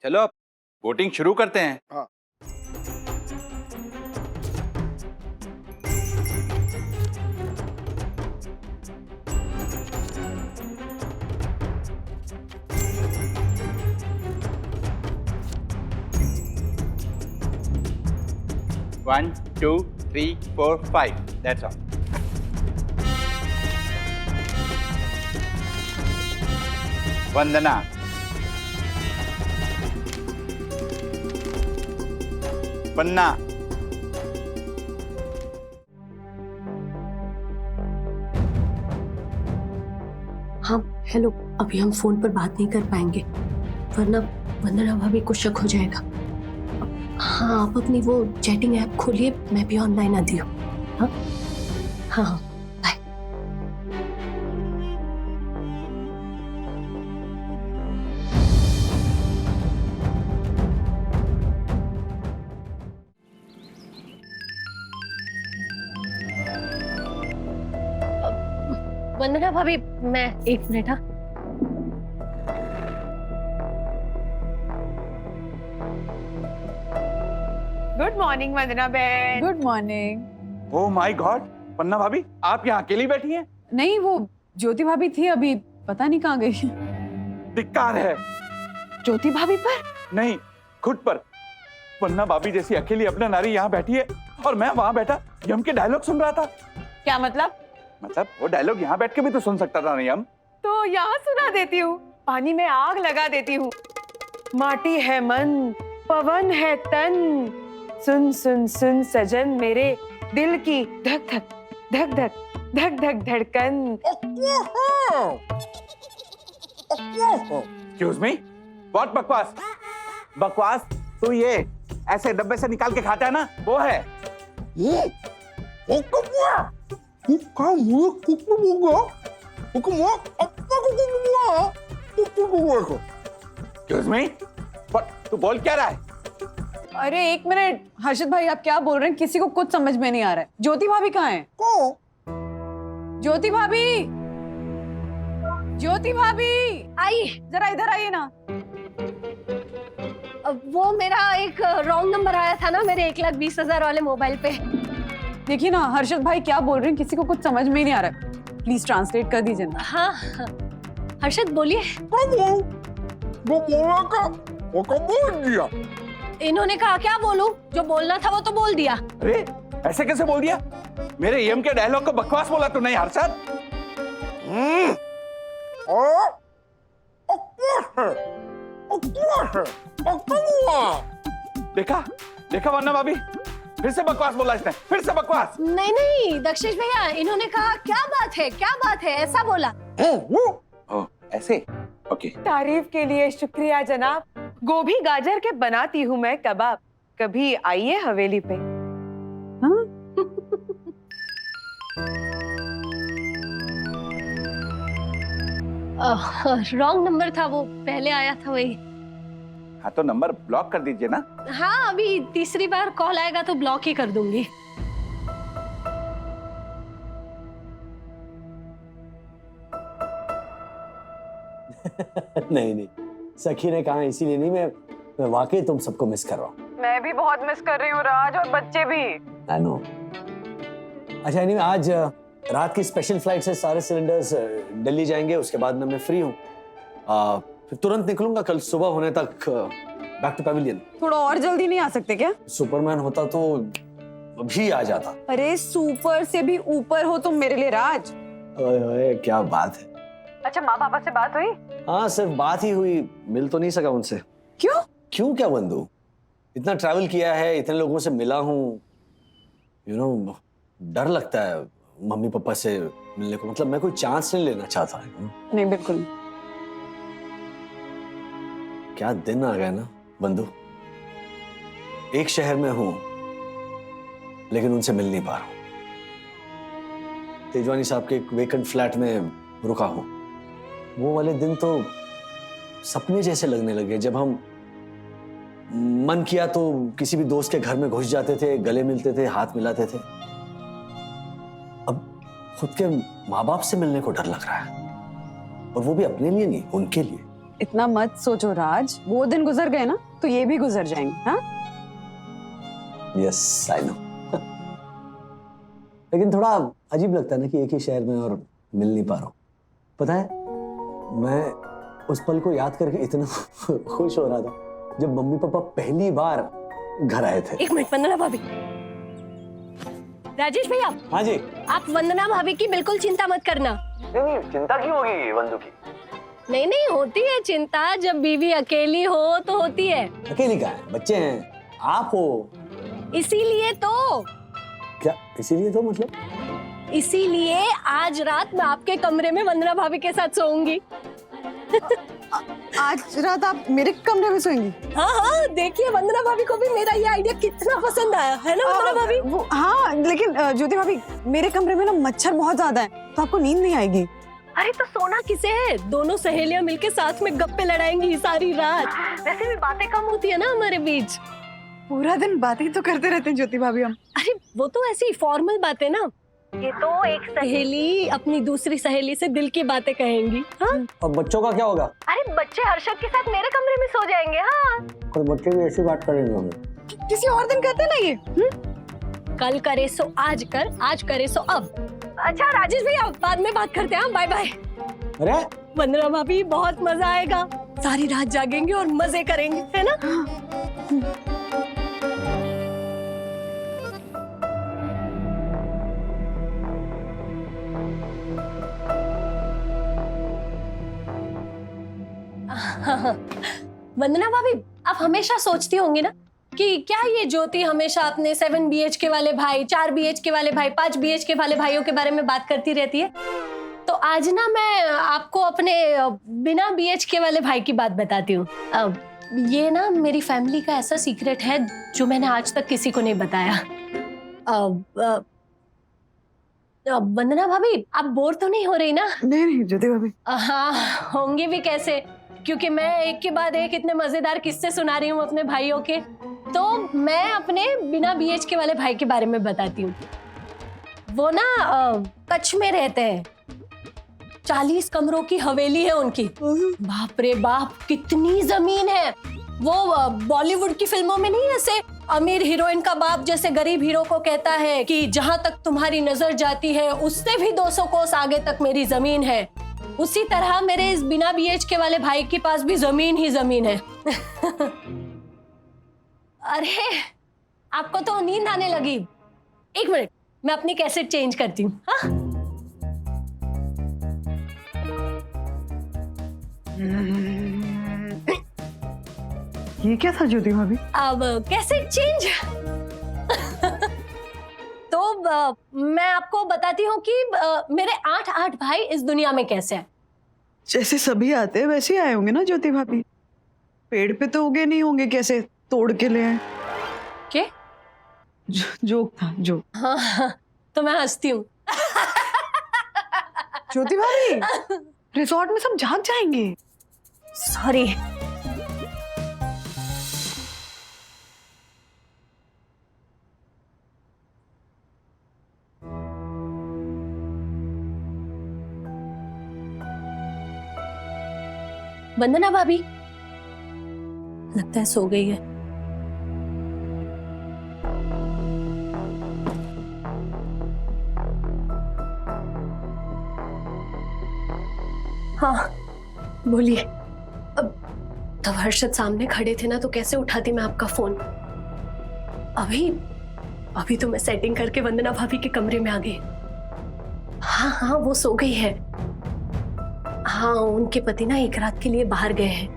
चलो अब वोटिंग शुरू करते हैं। हाँ। One, two, three, four, five. That's all. वंदना, पन्ना, हाँ हेलो, अभी हम फोन पर बात नहीं कर पाएंगे वरना वंदना भाभी को शक हो जाएगा। हाँ आप अपनी वो चैटिंग ऐप खोलिए, मैं भी ऑनलाइन आती हूँ। हाँ हाँ हाँ बाय। वंदना भाभी मैं 1 मिनट। हाँ गुड मॉर्निंग वंदना बहन। Good morning. Oh my god, Panna भाभी आप यहाँ अकेली बैठी हैं? नहीं वो ज्योति भाभी थी, अभी पता नहीं कहाँ गई। धिक्कार है। ज्योति भाभी पर? नहीं, खुद पर। पन्ना भाभी जैसी अकेली अपना नारी यहाँ बैठी है और मैं वहाँ बैठा यम के डायलॉग सुन रहा था। क्या मतलब? मतलब वो डायलॉग यहाँ बैठ के भी तो सुन सकता था ना यम। तो यहाँ सुना देती हूँ, पानी में आग लगा देती हूँ। माटी है मन, पवन है तन, सुन सुन सुन सजन मेरे दिल की धक धक धक धक धक धक धड़कन। Excuse me? What बकवास? बकवास तो ये ऐसे डब्बे से निकाल के खाता है ना, वो है। Excuse me? What? तू बोल क्या रहा है? अरे 1 मिनट हर्षद भाई, आप क्या बोल रहे हैं? किसी को कुछ समझ में नहीं आ रहा है। ज्योति भाभी कहाँ है? ज्योति भाभी, ज्योति भाभी आई। जरा इधर आइए ना। वो मेरा एक रॉन्ग नंबर आया था ना मेरे 1,20,000 वाले मोबाइल पे। देखिए ना हर्षद भाई क्या बोल रहे हैं, किसी को कुछ समझ में ही नहीं आ रहा है। प्लीज ट्रांसलेट कर दीजिए ना। हाँ हाँ। हर्षद बोलिए। इन्होंने कहा क्या बोलूं? जो बोलना था वो तो बोल दिया। अरे ऐसे कैसे बोल दिया? मेरे यम के डायलॉग को बकवास बोला तू नहीं हर्षद? देखा देखा वरना भाभी फिर से बकवास बोला इसने, फिर से बकवास। नहीं नहीं दक्षेश भैया, इन्होंने कहा क्या बात है ऐसा बोला। ओह ऐसे? ओके। तारीफ के लिए शुक्रिया जनाब। गोभी गाजर के बनाती हूँ मैं कबाब, कभी आइए हवेली पे। रॉन्ग नंबर था, वो पहले आया था वही। हाँ तो नंबर ब्लॉक कर दीजिए ना। हाँ अभी तीसरी बार कॉल आएगा तो ब्लॉक ही कर दूंगी। नहीं नहीं, सखी ने कहा इसीलिए नहीं, मैं वाकई तुम सबको मिस कर रहा हूँ। मैं भी बहुत मिस कर रही हूँ राज, और बच्चे भी। I know. अच्छा anyway, आज रात की स्पेशल फ्लाइट से सारे सिलेंडर्स दिल्ली जाएंगे, उसके बाद मैं फ्री हूँ। फिर तुरंत निकलूंगा, कल सुबह होने तक बैक टू पैविलियन। थोड़ा और जल्दी नहीं आ सकते क्या? सुपरमैन होता तो अभी आ जाता। अरे सुपर से भी ऊपर हो तुम मेरे लिए राज। ओए ओए क्या बात है। अच्छा माँ पापा से बात हुई? हाँ सिर्फ बात ही हुई, मिल तो नहीं सका उनसे। क्यों? क्यों क्या बंधु, इतना ट्रैवल किया है, इतने लोगों से मिला हूँ, यू नो डर लगता है मम्मी पापा से मिलने को। मतलब मैं कोई चांस नहीं लेना चाहता। नहीं बिल्कुल। क्या दिन आ गए ना बंधु, एक शहर में हूं लेकिन उनसे मिल नहीं पा रहा हूं। तेजवानी साहब के एक वेकेंट फ्लैट में रुका हूं। वो वाले दिन तो सपने जैसे लगने लगे, जब हम मन किया तो किसी भी दोस्त के घर में घुस जाते थे, गले मिलते थे, हाथ मिलाते थे। अब खुद के माँ बाप से मिलने को डर लग रहा है, और वो भी अपने लिए नहीं, उनके लिए। इतना मत सोचो राज, वो दिन गुजर गए ना तो ये भी गुजर जाएंगे। हाँ यस आई नो। लेकिन थोड़ा अजीब लगता है ना कि एक ही शहर में और मिल नहीं पा रहा हूँ। पता है, मैं उस पल को याद करके इतना खुश हो रहा था जब मम्मी पापा पहली बार घर आए थे। एक मिनट वंदना भाभी। राजेश भैया, हाँ जी। आप वंदना भाभी की बिल्कुल चिंता मत करना। नहीं, चिंता क्यों होगी वंदू की? नहीं नहीं, होती है चिंता, जब बीवी अकेली हो तो होती है। अकेली कहाँ है, बच्चे हैं, आप हो। इसीलिए तो क्या इसीलिए तो मतलब? इसीलिए आज रात मैं आपके कमरे में वंदना भाभी के साथ सोऊंगी। आज रात आप मेरे कमरे में सोएंगी? हाँ हाँ, देखिए वंदना भाभी को भी मेरा ये आइडिया कितना पसंद आया है ना वंदना भाभी? हाँ, लेकिन ज्योति भाभी मेरे कमरे में ना मच्छर बहुत ज्यादा है, तो आपको नींद नहीं आएगी। अरे तो सोना किसे है, दोनों सहेलियां मिलके साथ में गप्पे लड़ाएंगी सारी रात। वैसे भी बातें कम होती है ना हमारे बीच। पूरा दिन बातें तो करते रहते हैं ज्योति भाभी हम। अरे वो तो ऐसी फॉर्मल बातें ना, ये तो एक सहेली अपनी दूसरी सहेली से दिल की बातें कहेंगी। हाँ? और बच्चों का क्या होगा? अरे बच्चे हर्षद के साथ मेरे कमरे में सो जाएंगे। हाँ, और बच्चे भी ऐसी बात करेंगे हमें। किसी और दिन कहते ना ये। कल करे सो आज कर, आज करे सो अब। अच्छा राजेश भैया, बाद में बात करते हैं। Bye bye. अरे वंदना भाभी, बहुत मजा आएगा, सारी रात जागेंगे और मजे करेंगे, है ना? वंदना भाभी, आप हमेशा सोचती होंगी ना कि क्या ये ज्योति हमेशा अपने 7 BHK वाले भाई, 4 BHK वाले भाई, 5 BHK वाले भाइयों के बारे में बात करती रहती है। तो आज ना मैं आपको अपने बिना BHK वाले भाई की बात बताती हूँ। ये ना मेरी फैमिली का ऐसा सीक्रेट है जो मैंने आज तक किसी को नहीं बताया। वंदना भाभी, आप बोर तो नहीं हो रही ना? नहीं ज्योति भाभी। हाँ, होंगी भी कैसे, क्योंकि मैं एक के बाद एक इतने मजेदार किस्से सुना रही हूँ अपने भाइयों के। तो मैं अपने बिना BHK वाले भाई के बारे में बताती हूँ। वो ना कच्छ में रहते हैं, 40 कमरों की हवेली है उनकी। बाप रे बाप, कितनी जमीन है। वो बॉलीवुड की फिल्मों में नहीं ऐसे अमीर हीरोइन का बाप जैसे गरीब हीरो को कहता है कि जहां तक तुम्हारी नजर जाती है उससे भी 200 कोस आगे तक मेरी जमीन है, उसी तरह मेरे इस बिना BHK वाले भाई के पास भी जमीन ही जमीन है। अरे आपको तो नींद आने लगी। एक मिनट, मैं अपनी कैसेट चेंज करती हूँ। हाँ? ये क्या था ज्योति भाभी? अब कैसेट चेंज। तो मैं आपको बताती हूँ कि मेरे 8 भाई इस दुनिया में कैसे हैं। जैसे सभी आते हैं वैसे ही आए होंगे ना ज्योति भाभी? पेड़ पे तो उगे नहीं होंगे, कैसे तोड़ के ले आए? क्या? जोक था, जोक। हाँ, तो मैं हंसती हूँ। ज्योति भाभी, रिसोर्ट में सब जाग जाएंगे। सॉरी। वंदना भाभी, लगता है सो गई है। हाँ बोलिए। अब तब हर्षद सामने खड़े थे ना, तो कैसे उठाती मैं आपका फोन। अभी तो मैं सेटिंग करके वंदना भाभी के कमरे में आ गई। हाँ हाँ, वो सो गई है। हाँ, उनके पति ना एक रात के लिए बाहर गए हैं।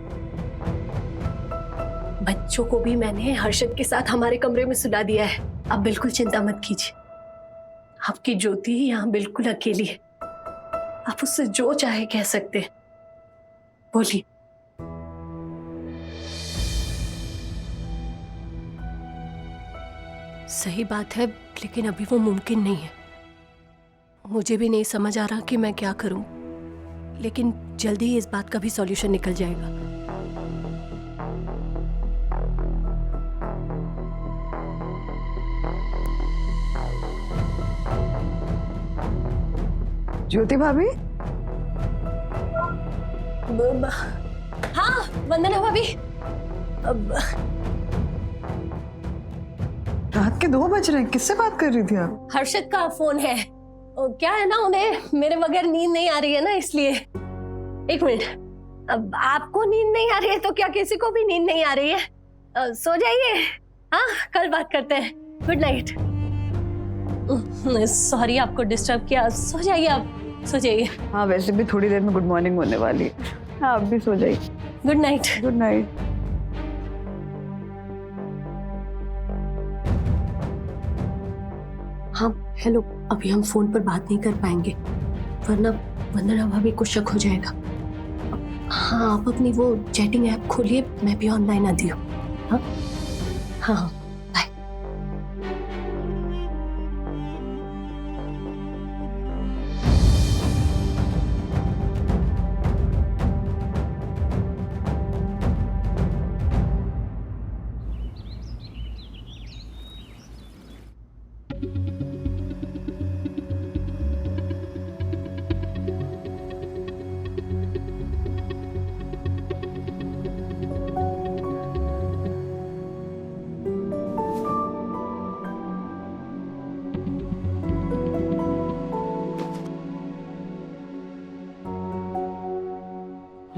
बच्चों को भी मैंने हर्षद के साथ हमारे कमरे में सुला दिया है। आप बिल्कुल चिंता मत कीजिए। आपकी ज्योति यहाँ बिल्कुल अकेली है, आप उससे जो चाहे कह सकते हैं। बोलिए। सही बात है, लेकिन अभी वो मुमकिन नहीं है। मुझे भी नहीं समझ आ रहा कि मैं क्या करूं, लेकिन जल्दी ही इस बात का भी सॉल्यूशन निकल जाएगा। ज्योति भाभी, वंदना भाभी, अब रात के 2 बज रहे हैं, किससे बात कर रही थी आप? हर्षद का फोन है। क्या है ना, उन्हें मेरे बगैर नींद नहीं आ रही है ना, इसलिए। एक मिनट, अब आपको नींद नहीं आ रही है तो क्या किसी को भी नींद नहीं आ रही है? सो जाइए, हाँ कल बात करते हैं। Good night. सॉरी आपको डिस्टर्ब किया, सो जाइए आप, सो जाइए। हाँ वैसे भी थोड़ी देर में गुड मॉर्निंग होने वाली है। हाँ आप भी सो जाइए। Good night. Good night. हाँ हेलो, अभी हम फोन पर बात नहीं कर पाएंगे वरना वंदना भाभी को शक हो जाएगा। हाँ आप अपनी वो चैटिंग ऐप खोलिए, मैं भी ऑनलाइन आती हूँ। हाँ हाँ बाय।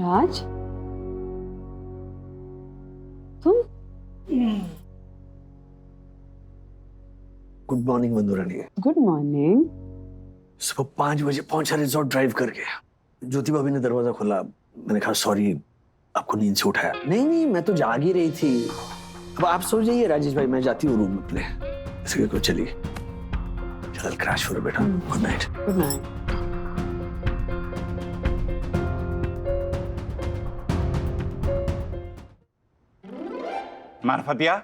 राज, तुम? Good morning Vandurani. Good morning. सुबह 5 बजे पहुंचा रिजॉर्ट ड्राइव करके। ज्योति भाभी ने दरवाजा खोला, मैंने कहा सॉरी आपको नींद से उठाया। नहीं नहीं मैं तो जाग ही रही थी। अब आप सो जाइए राजेश भाई, मैं जाती हूँ रूम में अपने। इसके को चलिए, चल क्रैश हो रहा बेटा। Good night. Good night. Marfatia,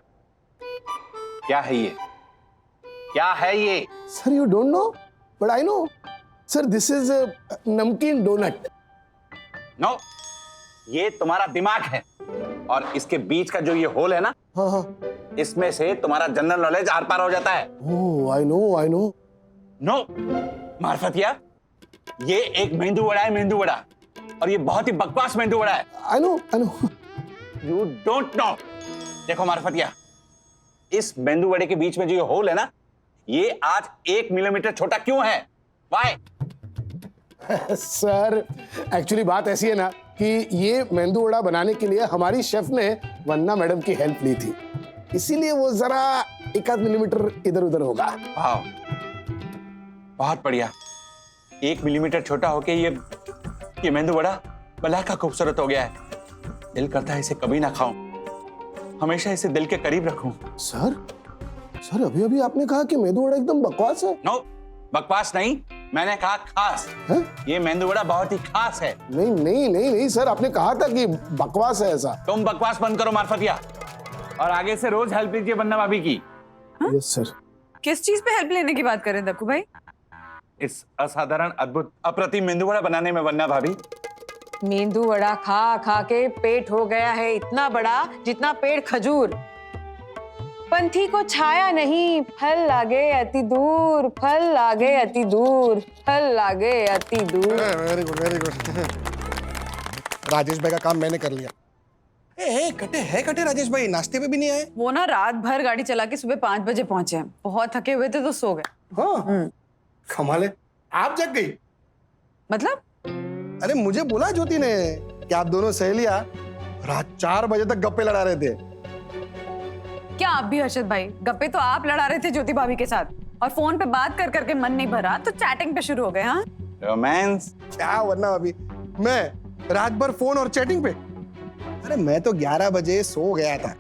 क्या है ये? क्या है ये? Sir, you don't know, but I know. Sir, this is a namkeen donut. No, ये तुम्हारा दिमाग है और इसके बीच का जो ये होल है ना, हाँ हाँ। इसमें से तुम्हारा जनरल नॉलेज आर पार हो जाता है। Oh, I know, I know. No Marfatia, ये एक मेंदू वड़ा है, मेंदू वड़ा, और ये बहुत ही बकवास मेंदू वड़ा है। I know, I know. You don't know. देखो मार्फतिया, इस मेंदू वड़े के बीच में जो ये होल है ना, ये आज 1 मिलीमीटर छोटा क्यों है? Why? सर, एक्चुअली बात ऐसी है ना कि ये मेंदू वड़ा बनाने के लिए हमारी शेफ ने वंदना मैडम की हेल्प ली थी, इसीलिए वो जरा 1 मिलीमीटर इधर उधर होगा। वाह, बहुत बढ़िया। 1 मिलीमीटर छोटा होके ये मेंदू वड़ा भला का खूबसूरत हो गया है। दिल करता है इसे कभी ना खाऊं, हमेशा इसे दिल के करीब रखूं। सर अभी अभी आपने कहा कि मेंदू वड़ा एकदम बकवास है। नो, बकवास नहीं, मैंने कहा खास है? ये मेंदू वड़ा बहुत ही खास है। नहीं नहीं नहीं नहीं सर, आपने कहा था कि बकवास है ऐसा। तुम बकवास बंद करो मार्फतिया, और आगे से रोज हेल्प लीजिए वंदना भाभी की। Yes sir. किस चीज पे हेल्प लेने की बात कर रहे हैं दक्कू भाई? इस असाधारण, अद्भुत, अप्रतिम मेंदू वड़ा बनाने में वंदना भाभी। मेंदू वड़ा खा खा के पेट हो गया है इतना बड़ा जितना पेड़ खजूर। पंथी को छाया नहीं, फल लागे अति दूर, फल लागे अति दूर, फल लागे अति दूर। Very good very good. Rajesh भाई का काम मैंने कर लिया। कटे राजेश भाई नाश्ते पे भी नहीं आए। वो ना रात भर गाड़ी चला के सुबह 5 बजे पहुंचे हैं, बहुत थके हुए थे तो सो गए। हाँ कमाल है, आप जग गई? मतलब? अरे मुझे बोला ज्योति ने कि आप दोनों सहेलियां रात 4 बजे तक गप्पे लड़ा रहे थे। क्या आप भी हर्षद भाई? गप्पे तो आप लड़ा रहे थे ज्योति भाभी के साथ, और फोन पे बात कर करके मन नहीं भरा तो चैटिंग पे शुरू हो गए। हाँ रोमांस? क्या वरना अभी मैं रात भर फोन और चैटिंग पे? अरे मैं तो 11 बजे सो गया था।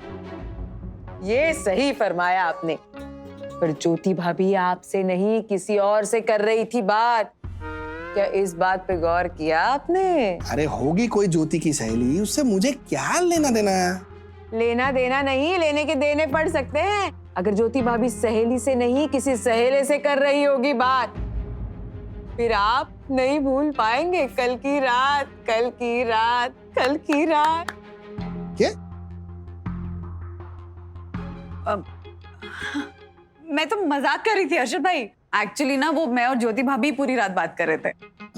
ये सही फरमाया आपने, पर ज्योति भाभी आपसे नहीं किसी और से कर रही थी बात। क्या इस बात पे गौर किया आपने? अरे होगी कोई ज्योति की सहेली, उससे मुझे क्या लेना देना है? लेना देना नहीं, लेने के देने पड़ सकते हैं। अगर ज्योति भाभी सहेली से नहीं किसी सहेले से कर रही होगी बात, फिर आप नहीं भूल पाएंगे कल की रात, कल की रात, कल की रात। क्या? मैं तो मजाक कर रही थी हर्षद भाई। एक्चुअली ना वो मैं और ज्योति भाभी पूरी रात बात कर रहे थे।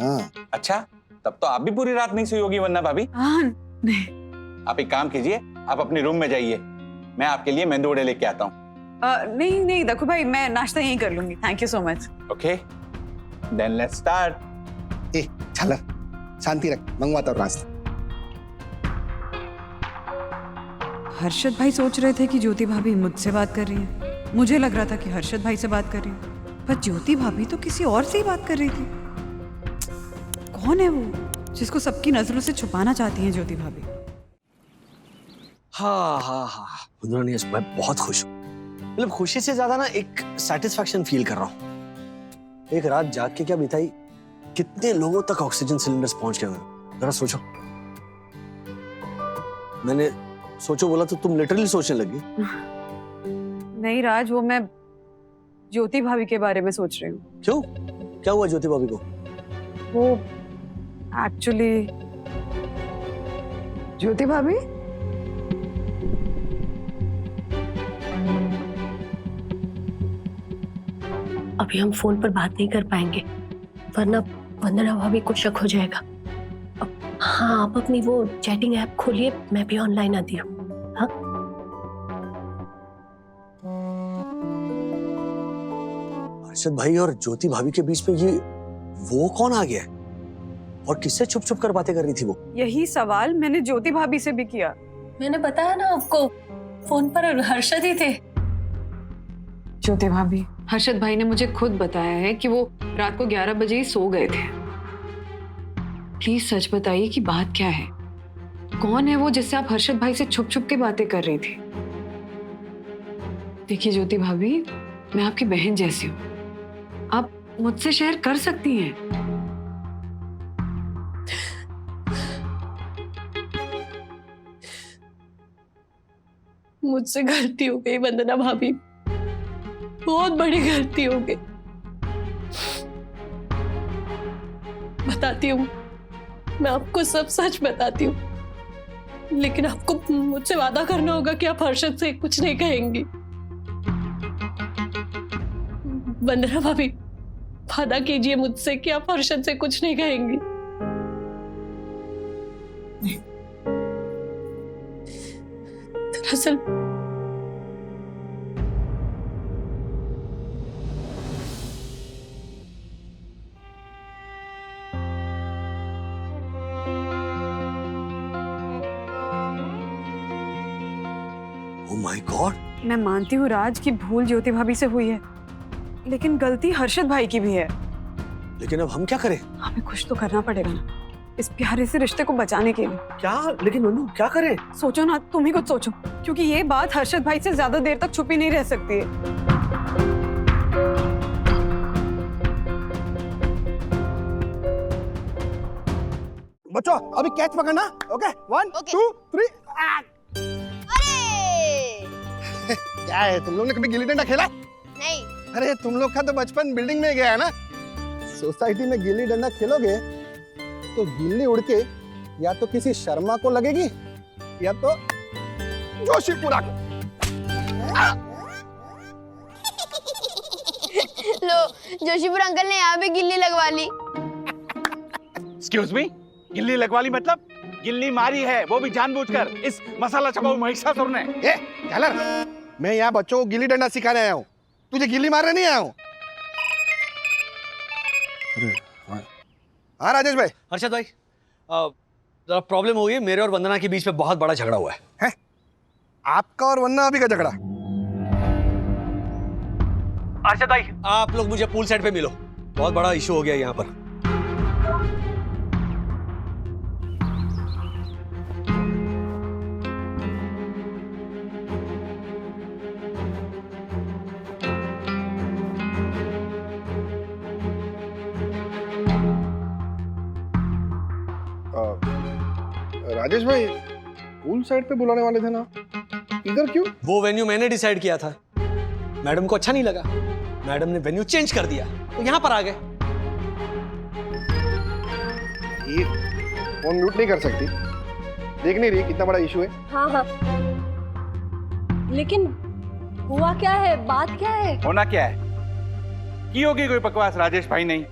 हाँ अच्छा, तब तो आप भी पूरी रात नहीं सोई होगी वंदना भाभी। हाँ नहीं। आप एक काम कीजिए, आप अपने रूम में जाइए, मैं आपके लिए मेंदू वड़े लेके आता हूँ। नहीं नहीं दखू भाई, मैं नाश्ता यहीं कर लूंगी, thank you so much. Okay, then let's start. ए झालर, शांति रख, मंगवाता हूँ नाश्ता। हर्षद भाई सोच रहे थे कि ज्योति भाभी मुझसे बात कर रही है, मुझे लग रहा था कि हर्षद भाई से बात कर रही है, पर ज्योति भाभी तो किसी और से ही बात कर रही थी। कौन है वो जिसको सबकी नजरों से छुपाना चाहती हैं ज्योति भाभी? हाँ हाँ हाँ, मैं बहुत खुश हूँ। मतलब खुशी से ज्यादा ना एक सेटिस्फैक्शन फील कर रहा हूँ। एक रात जाग के क्या बिताई, कितने लोगों तक ऑक्सीजन सिलेंडर्स पहुंच गए हैं, जरा सोचो। मैंने सोचो बोला तो तुम लिटरली सोचने लगी। नहीं राज, वो मैं ज्योति भाभी के बारे में सोच रही हूँ। क्यों, क्या हुआ ज्योति भाभी को? वो एक्चुअली ज्योति भाभी अभी हम फोन पर बात नहीं कर पाएंगे, वरना वंदना भाभी को शक हो जाएगा। हाँ, आप अपनी वो चैटिंग ऐप खोलिए, मैं भी ऑनलाइन आती हूँ। हाँ, हर्षद भाई और ज्योति भाभी के बीच में ये वो कौन आ गया है? और किससे छुप छुप कर बातें कर रही थी वो? यही सवाल मैंने ज्योति भाभी से भी किया। मैंने बताया ना आपको, फोन पर हर्षद ही थे। ज्योति भाभी, हर्षद भाई ने मुझे खुद बताया है कि वो रात को 11 बजे ही सो गए थे। प्लीज सच बताइए कि बात क्या है? कौन है वो जिससे आप हर्षद भाई से छुप छुप के बातें कर रही थी? देखिए ज्योति भाभी, मैं आपकी बहन जैसी हूँ, आप मुझसे शेयर कर सकती हैं। मुझसे गलती हो गई वंदना भाभी, बहुत बड़ी गलती हो गई। बताती हूँ, मैं आपको सब सच बताती हूँ, लेकिन आपको मुझसे वादा करना होगा कि आप हर्षद से कुछ नहीं कहेंगी। वंदना भाभी, वादा कीजिए मुझसे कि आप हर्षद से कुछ नहीं कहेंगी। दरअसल ओह माय गॉड। मैं मानती हूँ राज की भूल ज्योति भाभी से हुई है, लेकिन गलती हर्षद भाई की भी है। लेकिन अब हम क्या करें? हमें कुछ तो करना पड़ेगा ना, इस प्यारे से रिश्ते को बचाने के लिए। क्या? लेकिन मनु क्या करें? सोचो ना, तुम ही कुछ सोचो, क्योंकि ये बात हर्षद भाई से ज्यादा देर तक छुपी नहीं रह सकती है। बच्चों अभी कैच पकड़ना। ओके, 1 2 3। अरे क्या है, तुम लोग ने कभी गिल्ली डंडा खेला? नहीं, अरे तुम लोग का तो बचपन बिल्डिंग में गया है ना। सोसाइटी में गिल्ली डंडा खेलोगे तो गिल्ली उड़ के या तो किसी शर्मा को लगेगी या तो जोशीपुरा को। लो जोशीपुर अंकल ने यहाँ पे गिल्ली लगवा ली। एक्सक्यूज मी, गिल्ली लगवा ली मतलब? गिल्ली मारी है, वो भी जानबूझकर, इस मसाला चबाऊ महिषासुर ने। ए झालर, मैं यहाँ बच्चों को गिल्ली डंडा सिखाने आया हूँ, तुझे गिल्ली मारने नहीं आया हूँ। हाँ राजेश भाई। हर्षद भाई, जरा प्रॉब्लम हो गई, मेरे और वंदना के बीच में बहुत बड़ा झगड़ा हुआ है। आपका और वंदना अभी का झगड़ा? हर्षद भाई, आप लोग मुझे पूल साइड पे मिलो, बहुत बड़ा इशू हो गया यहाँ पर। राजेश भाई, पूल साइड पे बुलाने वाले थे ना, इधर क्यों? वो वेन्यू मैंने डिसाइड किया था, मैडम को अच्छा नहीं लगा, मैडम ने वेन्यू चेंज कर दिया, तो यहाँ पर आ गए। ये फोन म्यूट नहीं कर सकती, देख नहीं रही कितना बड़ा इशू है? हाँ हाँ, लेकिन हुआ क्या है, बात क्या है? होना क्या है? की होगी कोई बकवास राजेश भाई, नहीं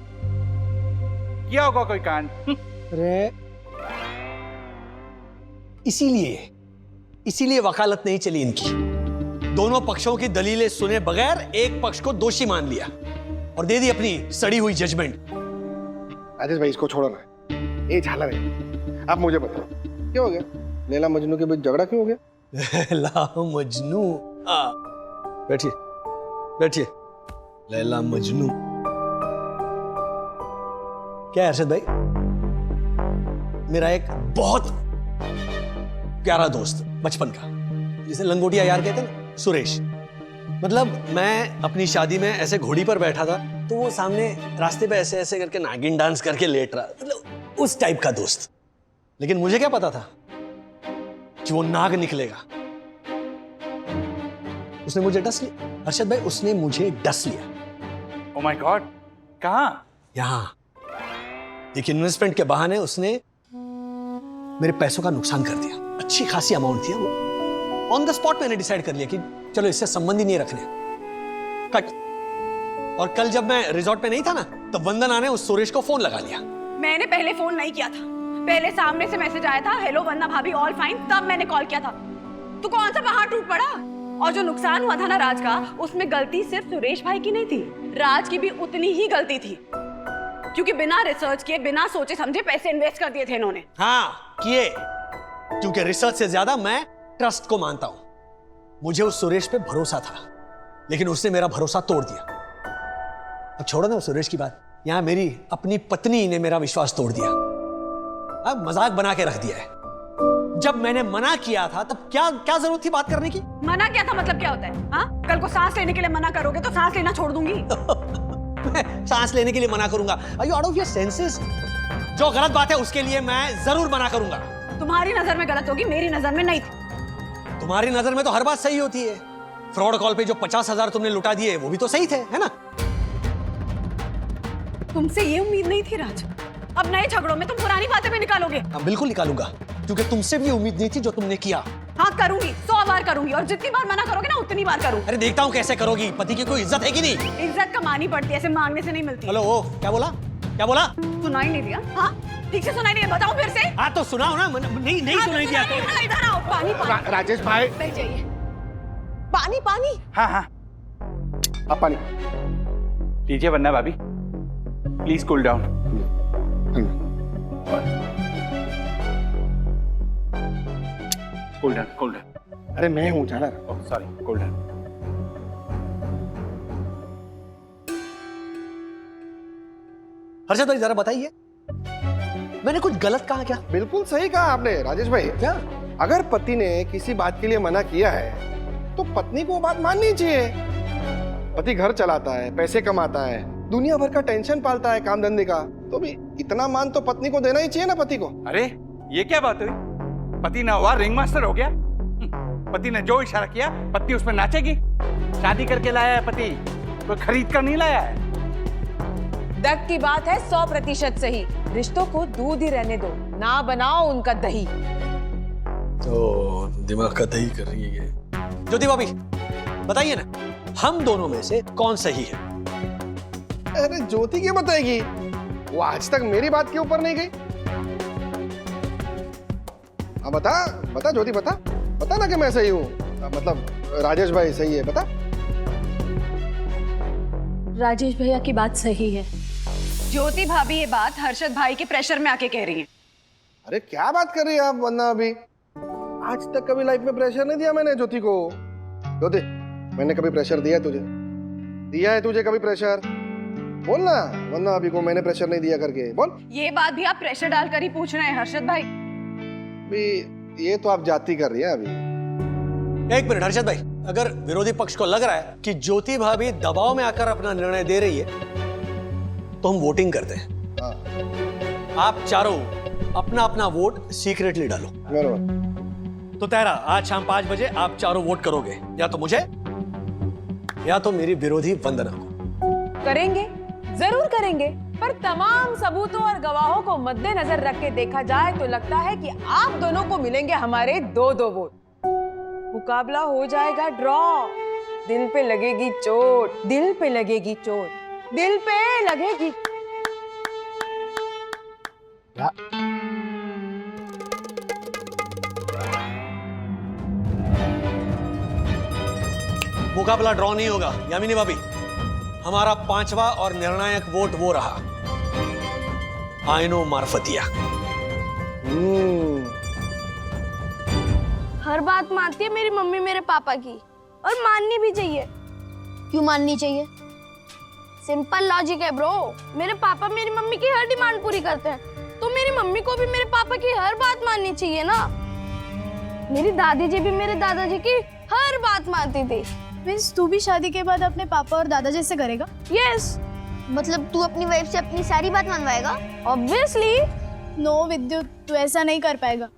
किया होगा कोई कांड। अरे इसीलिए वकालत नहीं चली इनकी। दोनों पक्षों की दलीलें सुने बगैर एक पक्ष को दोषी मान लिया और दे दी अपनी सड़ी हुई जजमेंट। राजेश भाई इसको छोड़ो ना, ये झालर है। आप मुझे बताओ क्या हो गया? लैला मजनू के बीच झगड़ा क्यों हो गया? लैला मजनू, बैठिए बैठिए। लैला मजनू क्या है अर्शद भाई? मेरा एक बहुत प्यारा दोस्त बचपन का, जिसे लंगोटिया यार कहते हैं ना, सुरेश। मतलब मैं अपनी शादी में ऐसे घोड़ी पर बैठा था तो वो सामने रास्ते पे ऐसे ऐसे करके नागिन डांस करके लेट रहा, मतलब उस टाइप का दोस्त। लेकिन मुझे क्या पता था कि वो नाग निकलेगा। उसने मुझे डस लिया अर्शद भाई, उसने मुझे डस लिया। ओह माय गॉड, कहाँ? यहां एक इन्वेस्टमेंट के बहाने उसने मेरे पैसों का नुकसान कर दिया। अच्छी खासी अमाउंट थी वो। ऑन द स्पॉट मैंने डिसाइड कर लिया कि चलो इससे संबंध ही नहीं रखने, कट। और कल जब मैं रिजॉर्ट पे नहीं था ना, तब वंदना ने उस सुरेश को फोन लगा लिया। मैंने पहले फोन नहीं किया था, पहले सामने से मैसेज आया था, हेलो वंदना भाभी ऑल फाइन, तब मैंने कॉल किया था। तो कौन सा पहाड़ टूट पड़ा? और जो नुकसान हुआ था ना राज का, उसमें गलती सिर्फ सुरेश भाई की नहीं थी, राज की भी उतनी ही गलती थी, क्योंकि बिना रिसर्च किए, बिना सोचे समझे पैसे इन्वेस्ट कर दिए थे इन्होंने। हाँ किए, क्योंकि रिसर्च से ज्यादा मैं ट्रस्ट को मानता हूं। मुझे उस सुरेश पे भरोसा था, लेकिन उसने मेरा भरोसा तोड़ दिया। अब छोड़ो ना उस सुरेश की बात, यहां मेरी अपनी पत्नी ने मेरा विश्वास तोड़ दिया। अब मजाक बना के रख दिया है। जब मैंने मना किया था तब क्या क्या जरूरत थी बात करने की? मना क्या था मतलब क्या होता है? हाँ, कल को सांस लेने के लिए मना करोगे तो सांस लेना छोड़ दूंगी। सांस लेने के लिए मना करूंगा? Are you out of your senses? जो गलत बात है उसके लिए मैं जरूर मना करूंगा। तुम्हारी नजर में गलत होगी, मेरी नजर में नहीं थी। तुम्हारी नजर में तो हर बात सही होती है। फ्रॉड कॉल पे जो 50,000 तुमने लुटा दिए वो भी तो सही थे, है ना? तुमसे ये उम्मीद नहीं थी राज। अब नए झगड़ों में तुम पुरानी बातें भी निकालोगे। हाँ बिल्कुल निकालूंगा, क्योंकि तुमसे भी उम्मीद नहीं थी जो तुमने किया। हाँ करूंगी, 100 बार करूंगी, और जितनी बार मना करोगे ना उतनी बार करूंगी। अरे देखता हूँ कैसे करोगी। पति की कोई इज्जत है कि नहीं? इज्जत कमानी पड़ती है, ऐसे मांगने से नहीं मिलती। हेलो, ओ क्या बोला? क्या बोला? सुनाई नहीं दिया? हाँ ठीक से सुनाई नहीं दिया, बताऊं फिर से? हाँ तो सुनाओ ना। नहीं सुनाई दिया तो इधर आओ, पानी पानी। राजेश भाई, बैठ जाइए। पानी पानी। हाँ हाँ, आप पानी लीजिए वन्ना भाभी, please cool down. Cool down, cool down. अरे मैं हूँ झालर। Oh sorry, cool down. Harshad भाई जरा बताइए, मैंने कुछ गलत कहा क्या? बिल्कुल सही कहा आपने राजेश भाई। क्या? अगर पति ने किसी बात के लिए मना किया है तो पत्नी को वो बात माननी चाहिए। पति घर चलाता है, पैसे कमाता है, दुनिया भर का टेंशन पालता है काम धंधे का, तो भी इतना मान तो पत्नी को देना ही चाहिए ना पति को। अरे ये क्या बात हुई? पति ना हुआ रिंग मास्टर हो गया? पति ने जो इशारा किया पत्नी उसमें नाचेगी? शादी करके लाया है पति, कोई खरीद कर नहीं लाया है। दग की बात है 100% सही। रिश्तों को दूध ही रहने दो, ना बनाओ उनका दही। तो दिमाग का दही कर रही है ये। ज्योति भाभी बताइए ना, हम दोनों में से कौन सही है? अरे ज्योति क्या बताएगी, वो आज तक मेरी बात के ऊपर नहीं गई। अब बता बता ज्योति, बता ना कि मैं सही हूँ, मतलब राजेश भाई सही है, बता। राजेश भैया की बात सही है। ज्योति भाभी ये बात हर्षद भाई के प्रेशर में आके कह रही हैं। अरे क्या बात कर रही है आप वंदना? अभी आज तक कभी लाइफ में प्रेशर नहीं दिया मैंने ज्योति को। ज्योति, मैंने कभी प्रेशर दिया है तुझे? दिया है तुझे कभी प्रेशर? बोल ना वंदना अभी को मैंने प्रेशर नहीं दिया करके, बोल। ये बात भी आप प्रेशर डालकर ही पूछ रहे हैं हर्षद भाई? अभी ये तो आप जाती कर रही है अभी। एक मिनट हर्षद भाई, अगर विरोधी पक्ष को लग रहा है कि ज्योति भाभी दबाव में आकर अपना निर्णय दे रही है तो हम वोटिंग करते हैं। हाँ। आप चारों अपना अपना वोट सीक्रेटली डालो। बरोबर। तो तेरा आज शाम 5 बजे आप चारों वोट करोगे, या तो मुझे या तो मेरी विरोधी वंदना को। करेंगे, जरूर करेंगे, पर तमाम सबूतों और गवाहों को मद्देनजर रख के देखा जाए तो लगता है कि आप दोनों को मिलेंगे हमारे 2-2 वोट। मुकाबला हो जाएगा ड्रॉ। दिल पे लगेगी चोट, दिल पे लगेगी चोट, दिल पे लगेगी। मुकाबला ड्रॉ नहीं होगा यामिनी भाभी। हमारा 5वां और निर्णायक वोट वो रहा, आइनो मार्फतिया। हर बात मानती है मेरी मम्मी मेरे पापा की, और माननी भी चाहिए। क्यों माननी चाहिए? सिंपल लॉजिक है ब्रो। मेरे पापा मेरी मम्मी की हर डिमांड पूरी करते हैं, तो मेरी मम्मी को भी मेरे पापा की हर बात माननी चाहिए ना। मेरी दादी जी भी मेरे दादाजी की हर बात मानती थी। मीन्स तू भी शादी के बाद अपने पापा और दादा जैसे करेगा? यस। मतलब तू अपनी वाइफ से अपनी सारी बात मनवाएगा? ऑब्वियसली। नो विद्युत, तू ऐसा नहीं कर पाएगा,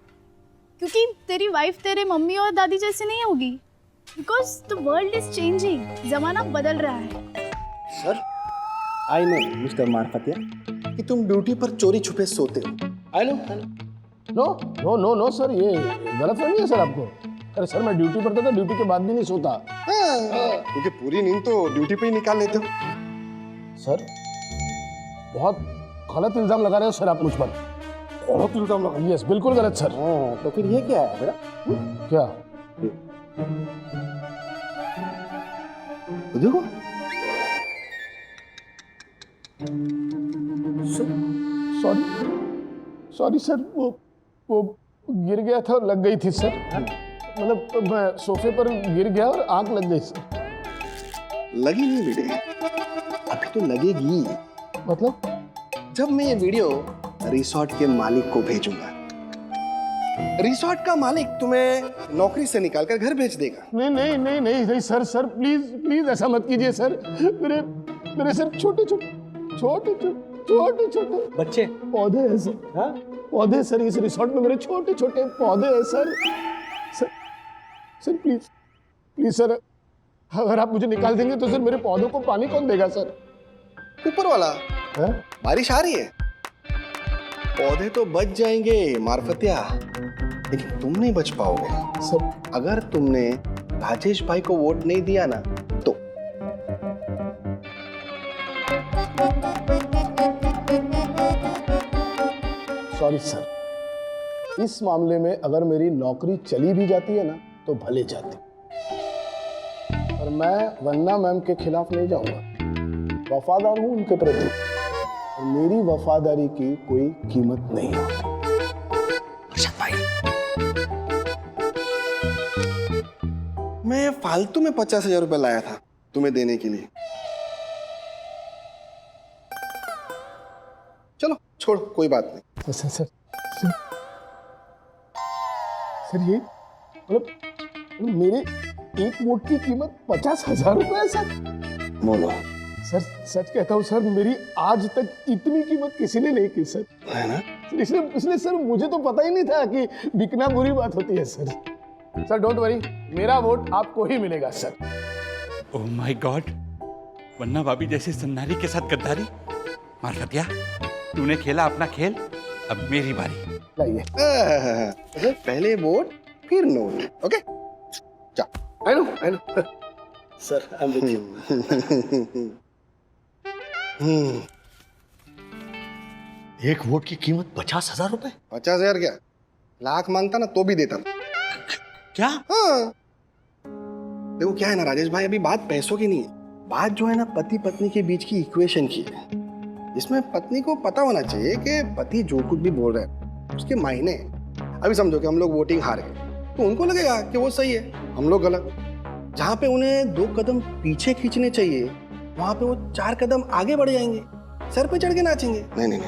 क्योंकि तेरी वाइफ तेरे मम्मी और दादी जैसे नहीं होगी। Because the world is changing, जमाना बदल रहा है। Sir, I know Mister Marphatia कि तुम ड्यूटी पर चोरी छुपे सोते हो। I know. No no no no sir, ये गलतफहमी है सर आपको। अरे सर, मैं ड्यूटी पर था, ड्यूटी के बाद भी नहीं सोता। क्योंकि पूरी नींद तो ड्यूटी पे ही निकाल लेते हो। सर, बहुत गलत इल्जाम लगा रहे हो सर आप मुझ पर। गलत इल्जाम लगा? यस, बिल्कुल गलत सर। तो फिर ये क्या है बेटा? क्या? देखो, सॉरी सॉरी सर, वो गिर गया था और लग गई थी सर। मतलब मैं सोफे पर गिर गया और आंख लग गई सर। लगी नहीं बेटे, अभी तो लगेगी। मतलब जब मैं ये वीडियो रिसोर्ट के मालिक को भेजूंगा, रिसोर्ट का मालिक तुम्हें नौकरी से निकालकर घर भेज देगा। नहीं नहीं नहीं नहीं नहीं सर, सर प्लीज प्लीज ऐसा मत कीजिए सर। मेरे सर छोटे छोटे बच्चे पौधे हैं सर। हाँ, पौधे सर, इस रिसोर्ट में मेरे छोटे छोटे पौधे हैं सर। सर प्लीज सर, अगर आप मुझे निकाल देंगे तो सर मेरे पौधों को पानी कौन देगा सर? ऊपर वाला। हाँ? बारिश आ रही है, पौधे तो बच जाएंगे मार्फतिया, लेकिन तुम नहीं बच पाओगे सर। अगर तुमने राजेश भाई को वोट नहीं दिया ना तो। सॉरी सर, इस मामले में अगर मेरी नौकरी चली भी जाती है ना तो भले जाती, पर मैं वन्ना मैम के खिलाफ नहीं जाऊंगा। वफादार हूं उनके प्रति, और मेरी वफादारी की कोई कीमत नहीं है। अर्षद भाई, मैं फालतू में 50,000 रुपए लाया था तुम्हें देने के लिए। चलो छोड़ो, कोई बात नहीं। सर ये मतलब मेरे एक वोट की कीमत 50,000 रुपए है सर। बोलो सर, सच कहता हूँ सर, मेरी आज तक इतनी कीमत किसी ने नहीं की सर। है ना? इसलिए सर मुझे तो पता ही नहीं था कि बिकना बुरी बात होती है सर। सर डोंट वरी, मेरा वोट आपको ही मिलेगा सर। ओह माय गॉड, वन्ना भाभी जैसी सन्नारी के साथ गद्दारी। मार्फतिया, तूने खेला अपना खेल, अब मेरी बारी। लाइए, पहले वोट फिर नोट। ओके, जा। I know sir, I am with you. एक वोट की कीमत 50,000 रुपए? 50,000 क्या, लाख मांगता ना तो भी देता। क्या? हाँ, देखो क्या है ना राजेश भाई, अभी बात पैसों की नहीं है, बात जो है ना पति पत्नी के बीच की इक्वेशन की है। इसमें पत्नी को पता होना चाहिए कि पति जो कुछ भी बोल रहे हैं उसके मायने। अभी समझो कि हम लोग वोटिंग हार गए, तो उनको लगेगा कि वो सही है, हम लोग गलत। जहाँ पे उन्हें 2 कदम पीछे खींचने चाहिए, वहां पे वो 4 कदम आगे बढ़ जाएंगे, सर पे चढ़ के नाचेंगे। नहीं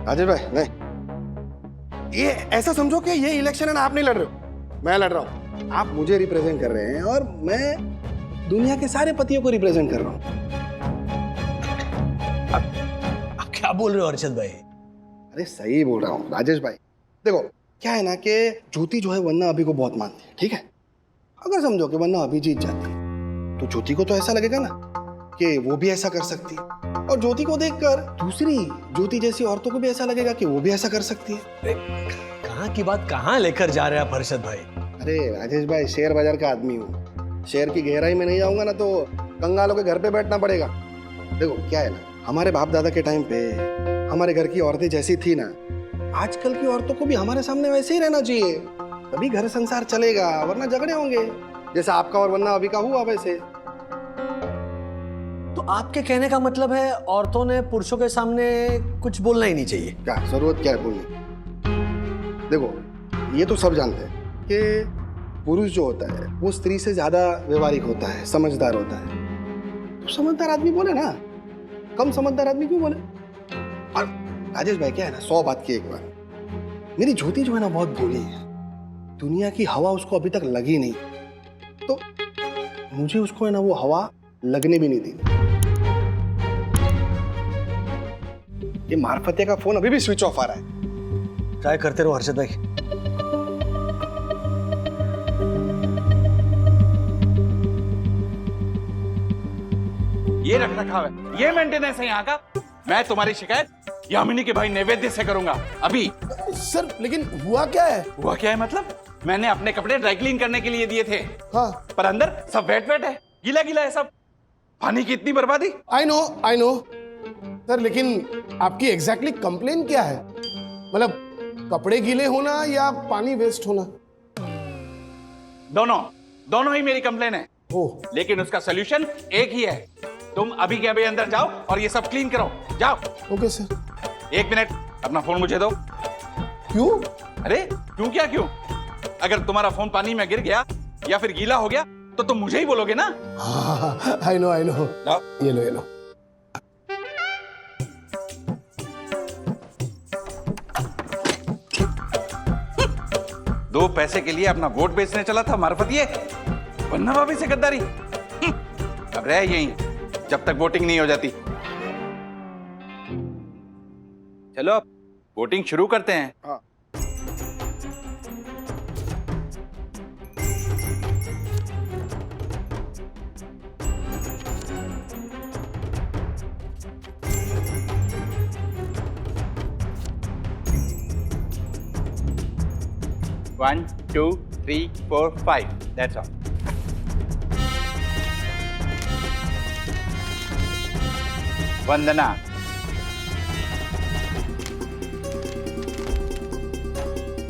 राजेश भाई, नहीं, ये ऐसा समझो कि ये इलेक्शन है ना, आप नहीं लड़ रहे हो, मैं लड़ रहा हूँ। आप मुझे रिप्रेजेंट कर रहे हैं और मैं दुनिया के सारे पतियों को रिप्रेजेंट कर रहा हूँ। आप क्या बोल रहे हो अर्षद भाई? अरे सही बोल रहा हूँ राजेश भाई। देखो क्या है ना कि ज्योति जो है वन्ना अभी को बहुत मानती है, ठीक है। अगर समझो कि वन्ना अभी जीत जाती है तो ज्योति को तो ऐसा लगेगा ना कि वो भी ऐसा कर सकती है, और ज्योति को देखकर दूसरी ज्योति जैसी औरतों को भी ऐसा लगेगा कि वो भी ऐसा कर सकती है। कहाँ की बात कहाँ लेकर जा रहे हैं आप अर्षद भाई? अरे राजेश भाई, शेयर बाजार का आदमी हूँ, शेयर की गहराई में नहीं जाऊंगा ना तो कंगालों के घर पे बैठना पड़ेगा। देखो क्या है ना, हमारे बाप दादा के टाइम पे हमारे घर की औरतें जैसी थी ना, आजकल की औरतों को भी हमारे सामने वैसे ही रहना चाहिए, तभी घर संसार चलेगा, वरना झगड़े होंगे। जैसा आपका और वरना अभी का हुआ वैसे। तो आपके कहने का मतलब है औरतों ने पुरुषों के सामने कुछ बोलना ही नहीं चाहिए? क्या जरूरत क्या है बोलने की? देखो, ये तो सब जानते हैं कि पुरुष जो होता है वो स्त्री से ज्यादा व्यवहारिक होता है, समझदार होता है। तो समझदार आदमी बोले ना, कम समझदार आदमी क्यों बोले? और राजेश भाई क्या है ना, 100 बात की एक बात, मेरी ज्योति जो है ना बहुत भोली है। दुनिया की हवा उसको अभी तक लगी नहीं, तो मुझे उसको है ना वो हवा लगने भी नहीं दी। ये मारफतिया का फोन अभी भी स्विच ऑफ आ रहा है। ट्राई करते रहो हर्षद भाई। ये रख रखाव है, ये मेंटेनेंस है यहाँ का। मैं तुम्हारी शिकायत यामिनी के भाई नैवेद्य से करूंगा अभी। सर लेकिन हुआ क्या है? हुआ क्या है मतलब? मैंने अपने कपड़े ड्राई क्लीन करने के लिए दिए थे। हाँ, पर अंदर सब वेट वेट है, गीला गीला है सब। पानी की इतनी बर्बादी। आई नो सर, लेकिन आपकी एग्जैक्टली कंप्लेन क्या है? मतलब कपड़े गीले होना या पानी वेस्ट होना? दोनों ही मेरी कंप्लेन है। ओह, लेकिन उसका सोल्यूशन एक ही है। तुम अभी के अभी अंदर जाओ और ये सब क्लीन करो, जाओ। Okay sir. 1 मिनट, अपना फोन मुझे दो। क्यों? अरे क्यों क्या क्यों? अगर तुम्हारा फोन पानी में गिर गया या फिर गीला हो गया तो तुम मुझे ही बोलोगे ना। आई नो लाओ। ये लो। दो पैसे के लिए अपना वोट बेचने चला था मार्फत ये वन्ना भाभी से गद्दारी। अब रह यहीं जब तक वोटिंग नहीं हो जाती। चलो अब वोटिंग शुरू करते हैं। हाँ। One, 2, 3, 4, 5. That's all. वंदना,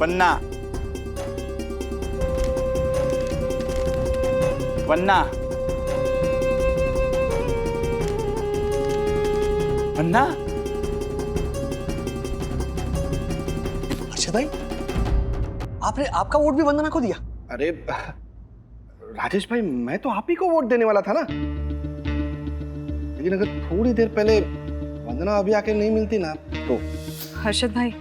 वन्ना, वन्ना, वन्ना। हर्षद भाई, आपका वोट भी वंदना को दिया? अरे राजेश भाई, मैं तो आप ही को वोट देने वाला था ना, लेकिन अगर थोड़ी देर पहले वंदना अभी आके नहीं मिलती ना तो। हर्षद भाई,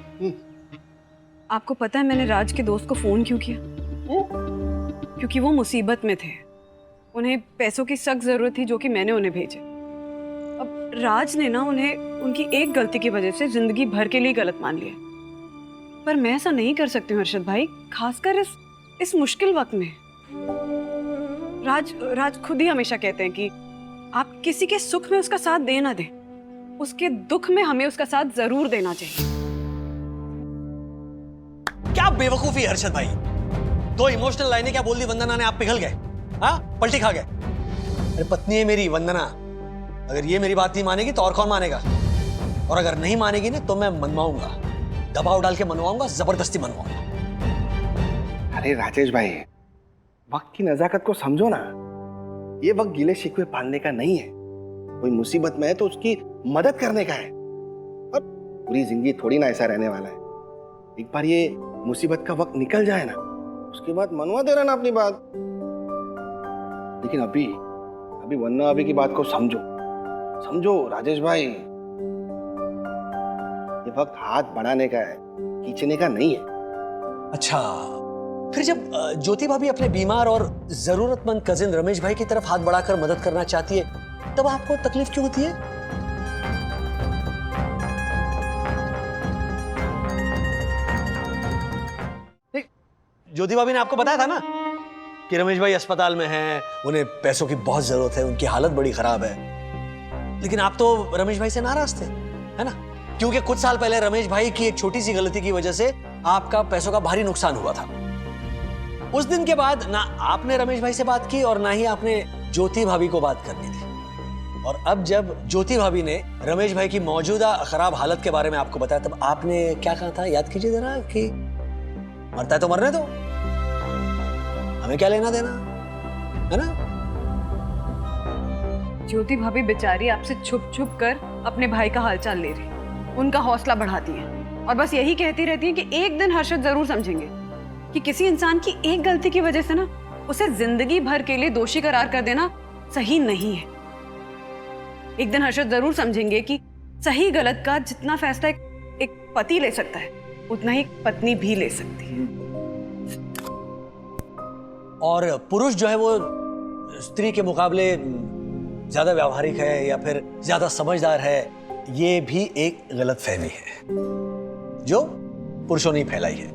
आपको पता है मैंने राज के दोस्त को फोन क्यों किया? क्योंकि वो मुसीबत में थे, उन्हें पैसों की सख्त जरूरत थी जो कि मैंने उन्हें भेजे। अब राज ने ना उन्हें उनकी एक गलती की वजह से जिंदगी भर के लिए गलत मान लिया। पर मैं ऐसा नहीं कर सकती हूँ हर्षद भाई, खासकर इस मुश्किल वक्त में। राज खुद ही हमेशा कहते हैं कि आप किसी के सुख में उसका साथ दे ना दें, उसके दुख में हमें उसका साथ जरूर देना चाहिए। क्या बेवकूफी है हर्षद भाई, 2 इमोशनल लाइनें क्या बोल दी वंदना ने, आप पिघल गए? हाँ, पलटी खा गए? अरे पत्नी है मेरी वंदना, अगर ये मेरी बात नहीं मानेगी तो और कौन मानेगा? और अगर नहीं मानेगी ना तो मैं मनवाऊंगा, दबाव डाल के मनवाऊंगा, जबरदस्ती मनवाऊंगा। अरे राजेश भाई, वक्त की नजाकत को समझो ना। ये वक्त गिले शिकवे पालने का नहीं है। कोई मुसीबत में है तो उसकी मदद करने का है। और पूरी जिंदगी थोड़ी ना ऐसा रहने वाला है। एक बार ये मुसीबत का वक्त निकल जाए ना, उसके बाद मनवा दे रहना अपनी बात। लेकिन अभी वन्ना अभी की बात को समझो राजेश भाई। ये वक्त हाथ बढ़ाने का है, खींचने का नहीं है। अच्छा, फिर जब ज्योति भाभी अपने बीमार और जरूरतमंद कजिन रमेश भाई की तरफ हाथ बढ़ाकर मदद करना चाहती है, तब आपको तकलीफ क्यों होती है? ज्योति भाभी ने आपको बताया था ना कि रमेश भाई अस्पताल में हैं, उन्हें पैसों की बहुत जरूरत है, उनकी हालत बड़ी खराब है। लेकिन आप तो रमेश भाई से नाराज थे, है ना? क्योंकि कुछ साल पहले रमेश भाई की एक छोटी सी गलती की वजह से आपका पैसों का भारी नुकसान हुआ था। उस दिन के बाद ना आपने रमेश भाई से बात की और ना ही आपने ज्योति भाभी को बात करनी थी। और अब जब ज्योति भाभी ने रमेश भाई की मौजूदा खराब हालत के बारे में आपको बताया, तब आपने क्या कहा था? याद कीजिए जरा, कि मरता है तो मरने दो, हमें क्या लेना देना। है ना? ज्योति भाभी बेचारी आपसे छुप छुप कर अपने भाई का हालचाल ले रही, उनका हौसला बढ़ाती है और बस यही कहती रहती है कि एक दिन हर्षद जरूर समझेंगे कि किसी इंसान की एक गलती की वजह से ना उसे जिंदगी भर के लिए दोषी करार कर देना सही नहीं है। एक दिन हर्षद जरूर समझेंगे कि सही गलत का जितना फैसला एक पति ले सकता है उतना ही एक पत्नी भी ले सकती है। और पुरुष जो है वो स्त्री के मुकाबले ज्यादा व्यावहारिक है या फिर ज्यादा समझदार है, ये भी एक गलतफहमी है जो पुरुषों ने फैलाई है।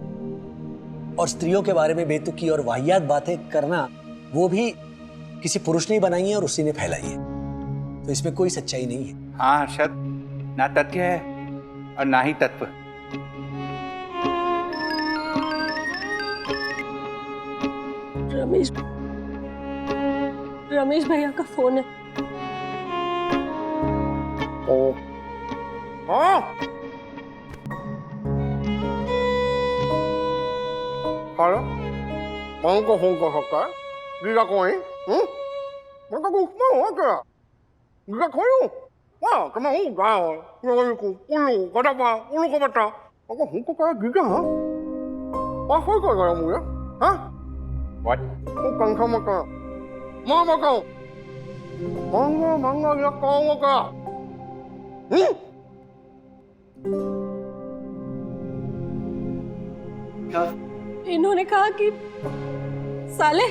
और स्त्रियों के बारे में बेतुकी और वाहियात बातें करना वो भी किसी पुरुष ने ही बनाई है और उसी ने फैलाई है, तो इसमें कोई सच्चाई नहीं है। हाँ हर्षद, ना तथ्य है और ना ही तत्व। रमेश भैया का फोन है। हेलो, कौन को फोन कर सकता है? गीगा कौन? मैं तो कुछ में हुआ क्या? गीगा कौन हूँ? वाह, तो मैं हूँ गाँव, लोगों को उल्लू, गधपा, उल्लू को बता, मैं हूँ को क्या गीगा हाँ? वाह, कोई कर रहा मुझे? हाँ? What? वो पंखा मत कर, माँ मकाओ, मांगा मांगा या कौन का? इन्होंने कहा कि साले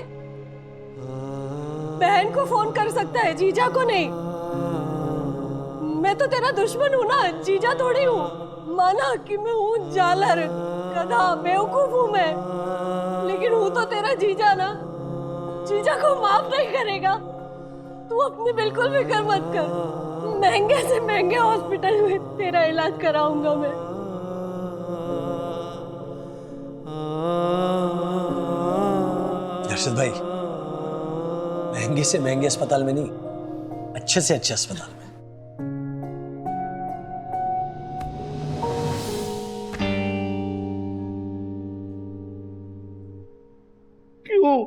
बहन को फोन कर सकता है, जीजा को नहीं। मैं तो तेरा दुश्मन हूं ना, जीजा थोड़ी हूँ। माना कि मैं हूँ जालर, गधा, बेवकूफ हूँ मैं, लेकिन हूँ तो तेरा जीजा ना। जीजा को माफ नहीं करेगा। तू अपनी बिल्कुल फिक्र मत कर, महंगे से महंगे हॉस्पिटल में तेरा इलाज कराऊंगा मैं। हर्षद भाई, महंगे से महंगे अस्पताल में नहीं, अच्छे से अच्छे अस्पताल में। क्यों?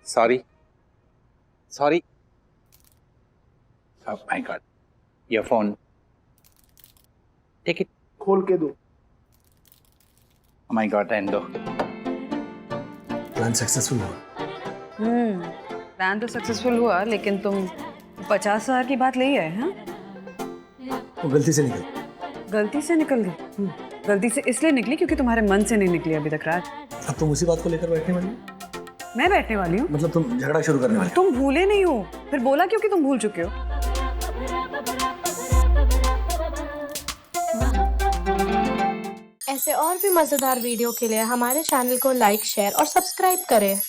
Sorry sorry. Oh my God, your phone. Take it. खोल के दो। Oh my God, रहने दो। प्लान सक्सेसफुल हुआ। प्लान तो सक्सेसफुल हुआ, लेकिन तुम 50,000 की बात ले आए हैं? वो गलती से निकल। गलती से निकल गई? गलती से इसलिए निकली क्योंकि तुम्हारे मन से नहीं निकली अभी तक राज। अब तुम उसी बात को लेकर बैठने वाली हो? मैं बैठने वाली हूँ? मतलब तुम झगड़ा शुरू करने वाली हो? तुम भूले नहीं हो, फिर बोला क्योंकि तुम भूल चुके हो। ऐसे और भी मजेदार वीडियो के लिए हमारे चैनल को लाइक, शेयर और सब्सक्राइब करें।